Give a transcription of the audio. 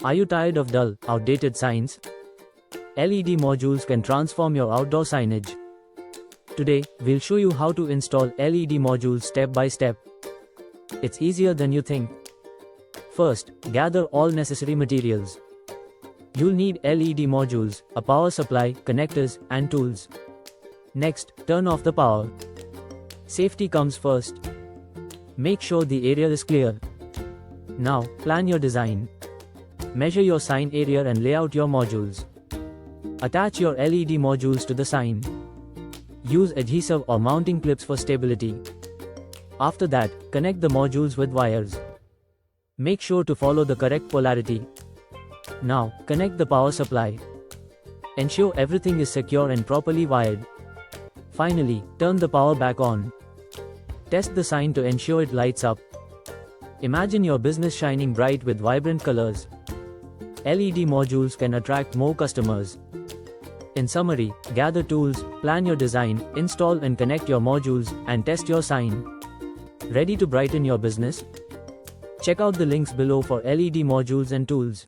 Are you tired of dull, outdated signs? LED modules can transform your outdoor signage. Today, we'll show you how to install LED modules step by step. It's easier than you think. First, gather all necessary materials. You'll need LED modules, a power supply, connectors, and tools. Next, turn off the power. Safety comes first. Make sure the area is clear. Now, plan your design. Measure your sign area and lay out your modules. Attach your LED modules to the sign. Use adhesive or mounting clips for stability. After that, connect the modules with wires. Make sure to follow the correct polarity. Now, connect the power supply. Ensure everything is secure and properly wired. Finally, turn the power back on. Test the sign to ensure it lights up. Imagine your business shining bright with vibrant colors. LED modules can attract more customers. In summary, gather tools, plan your design, install and connect your modules, and test your sign. Ready to brighten your business? Check out the links below for LED modules and tools.